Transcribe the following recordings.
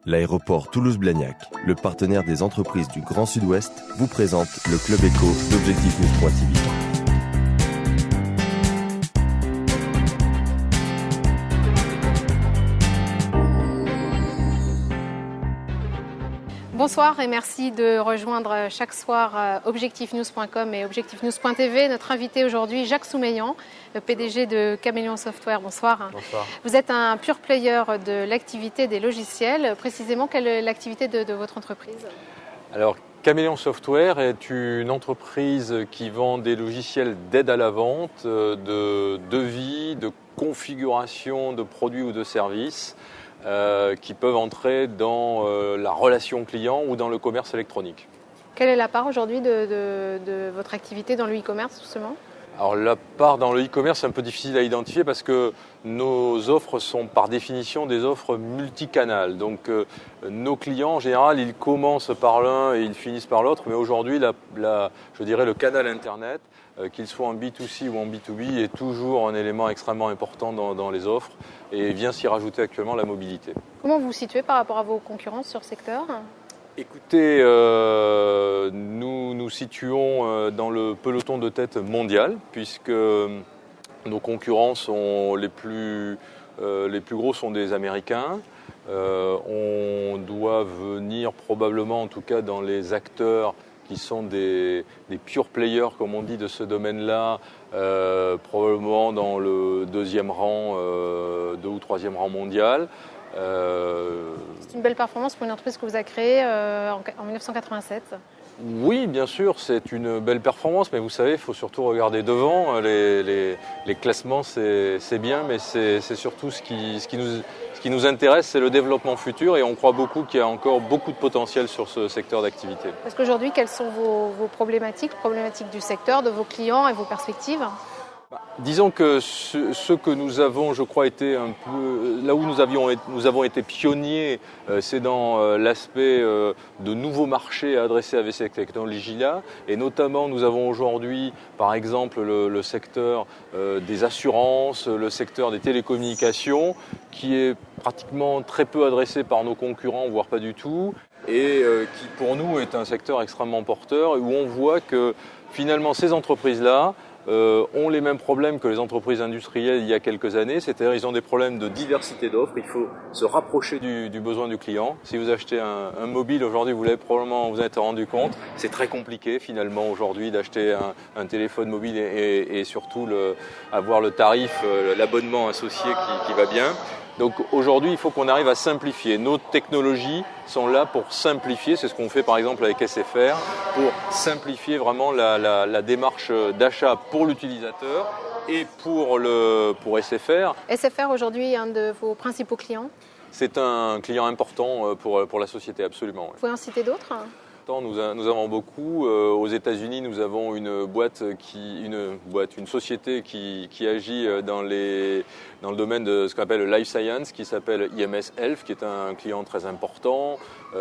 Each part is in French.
L'aéroport Toulouse-Blagnac, le partenaire des entreprises du Grand Sud-Ouest, vous présente le Club Éco d'Objectif News.tv. Bonsoir et merci de rejoindre chaque soir objectifnews.com et objectifnews.tv. Notre invité aujourd'hui, Jacques Soumeillan, le PDG de Caméléon Software. Bonsoir. Bonsoir. Vous êtes un pure player de l'activité des logiciels. Précisément, quelle est l'activité de votre entreprise ? Alors, Caméléon Software est une entreprise qui vend des logiciels d'aide à la vente, de devis, de configuration de produits ou de services qui peuvent entrer dans la relation client ou dans le commerce électronique. Quelle est la part aujourd'hui de votre activité dans le e-commerce, justement ? Alors la part dans le e-commerce est un peu difficile à identifier parce que nos offres sont par définition des offres multicanales. Donc nos clients en général ils commencent par l'un et ils finissent par l'autre, mais aujourd'hui je dirais le canal internet, qu'il soit en B2C ou en B2B, est toujours un élément extrêmement important dans les offres et vient s'y rajouter actuellement la mobilité. Comment vous vous situez par rapport à vos concurrents sur ce secteur ? Écoutez, nous nous situons dans le peloton de tête mondial puisque nos concurrents sont les plus gros sont des Américains. On doit venir probablement, en tout cas dans les acteurs qui sont des pure players, comme on dit, de ce domaine-là, probablement dans le deuxième rang, 2 ou 3e rang mondial. C'est une belle performance pour une entreprise que vous avez créée en 1987. Oui, bien sûr, c'est une belle performance, mais vous savez, il faut surtout regarder devant. Les classements, c'est bien, mais c'est surtout ce qui nous intéresse, c'est le développement futur, et on croit beaucoup qu'il y a encore beaucoup de potentiel sur ce secteur d'activité. Parce qu'aujourd'hui, quelles sont vos problématiques du secteur, de vos clients et vos perspectives ? Disons que ce que nous avons, je crois, été un peu là où nous avons été pionniers, c'est dans l'aspect de nouveaux marchés adressés avec ces technologies-là, et notamment nous avons aujourd'hui, par exemple, le secteur des assurances, le secteur des télécommunications, qui est pratiquement très peu adressé par nos concurrents, voire pas du tout, et qui pour nous est un secteur extrêmement porteur, où on voit que finalement ces entreprises-là ont les mêmes problèmes que les entreprises industrielles il y a quelques années, c'est-à-dire ils ont des problèmes de diversité d'offres, il faut se rapprocher du besoin du client. Si vous achetez un mobile aujourd'hui, vous l'avez probablement vous êtes rendu compte, c'est très compliqué finalement aujourd'hui d'acheter un téléphone mobile et surtout avoir le tarif, l'abonnement associé qui va bien. Donc aujourd'hui, il faut qu'on arrive à simplifier. Nos technologies sont là pour simplifier, c'est ce qu'on fait par exemple avec SFR, pour simplifier vraiment la démarche d'achat pour l'utilisateur et pour SFR. SFR aujourd'hui est un de vos principaux clients ? C'est un client important pour la société, absolument. Vous pouvez en citer d'autres ? Nous avons beaucoup. Aux États-Unis, nous avons une société qui agit dans le domaine de ce qu'on appelle le life science, qui s'appelle IMS Health, qui est un client très important.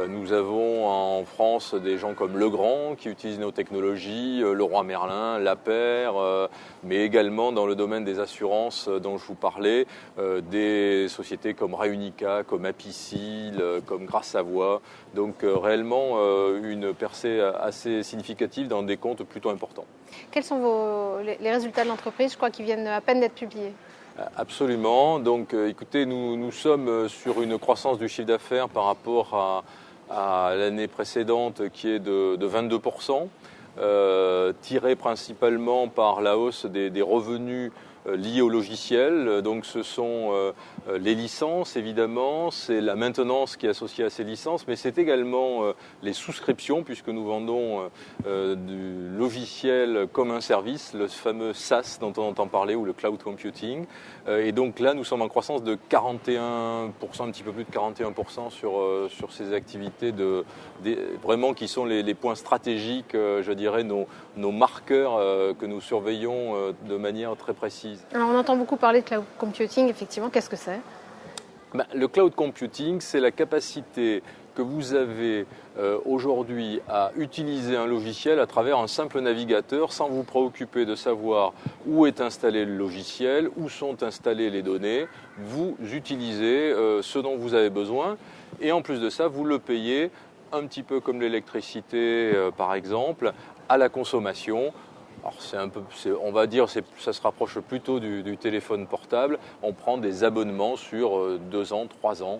Nous avons en France des gens comme Legrand qui utilisent nos technologies, Leroy Merlin, Lapeyre, mais également dans le domaine des assurances dont je vous parlais, des sociétés comme Reunica, comme Apicil, comme Gras Savoye. Donc réellement une percée assez significative dans des comptes plutôt importants. Quels sont les résultats de l'entreprise ? Je crois qu'ils viennent à peine d'être publiés. Absolument. Donc écoutez, nous sommes sur une croissance du chiffre d'affaires par rapport à l'année précédente qui est de 22%, tirée principalement par la hausse des revenus liés au logiciel. Donc ce sont les licences évidemment, c'est la maintenance qui est associée à ces licences, mais c'est également les souscriptions puisque nous vendons du logiciel comme un service, le fameux SaaS dont on entend parler ou le cloud computing. Et donc là nous sommes en croissance de 41%, un petit peu plus de 41% sur ces activités vraiment qui sont les points stratégiques, je dirais nos marqueurs que nous surveillons de manière très précise. Alors on entend beaucoup parler de cloud computing, effectivement, qu'est-ce que c'est ? Le cloud computing, c'est la capacité que vous avez aujourd'hui à utiliser un logiciel à travers un simple navigateur sans vous préoccuper de savoir où est installé le logiciel, où sont installées les données. Vous utilisez ce dont vous avez besoin Et en plus de ça, vous le payez un petit peu comme l'électricité, par exemple, à la consommation. Alors on va dire, ça se rapproche plutôt du téléphone portable. On prend des abonnements sur 2 ans, 3 ans,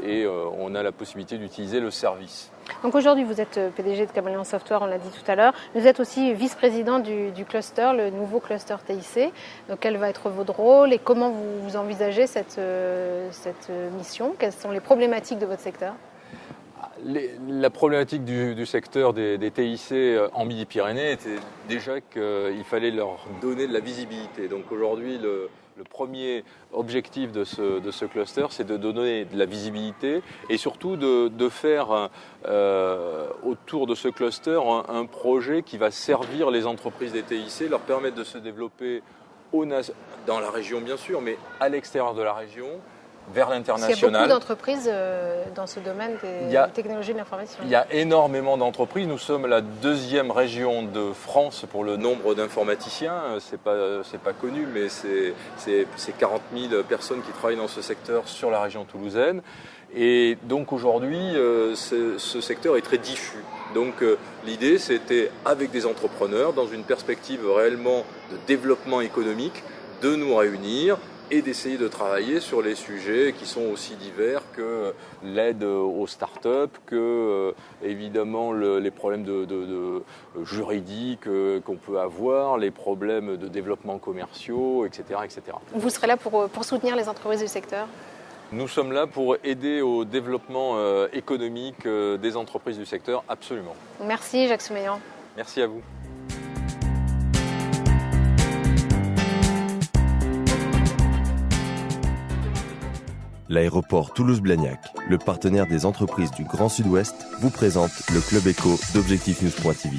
et on a la possibilité d'utiliser le service. Donc aujourd'hui, vous êtes PDG de Chameleon Software, on l'a dit tout à l'heure. Vous êtes aussi vice-président du cluster, le nouveau cluster TIC. Donc, quel va être votre rôle et comment vous envisagez cette mission? Quelles sont les problématiques de votre secteur? La problématique du secteur des TIC en Midi-Pyrénées était déjà qu'il fallait leur donner de la visibilité. Donc aujourd'hui, le premier objectif de ce cluster, c'est de donner de la visibilité et surtout de faire autour de ce cluster un projet qui va servir les entreprises des TIC, leur permettre de se développer dans la région bien sûr, mais à l'extérieur de la région, vers l'international. Il y a beaucoup d'entreprises dans ce domaine des technologies de l'information. Il y a énormément d'entreprises. Nous sommes la 2e région de France pour le nombre d'informaticiens. C'est pas connu, mais c'est 40 000 personnes qui travaillent dans ce secteur sur la région toulousaine. Et donc aujourd'hui, ce secteur est très diffus. Donc l'idée, c'était avec des entrepreneurs, dans une perspective réellement de développement économique, de nous réunir et d'essayer de travailler sur les sujets qui sont aussi divers que l'aide aux startups, que évidemment les problèmes de juridiques qu'on peut avoir, les problèmes de développement commerciaux, etc., etc. Vous serez là pour soutenir les entreprises du secteur? Nous sommes là pour aider au développement économique des entreprises du secteur, absolument. Merci Jacques Soumeillan. Merci à vous. L'aéroport Toulouse-Blagnac, le partenaire des entreprises du Grand Sud-Ouest, vous présente le Club Éco d'Objectif News.tv.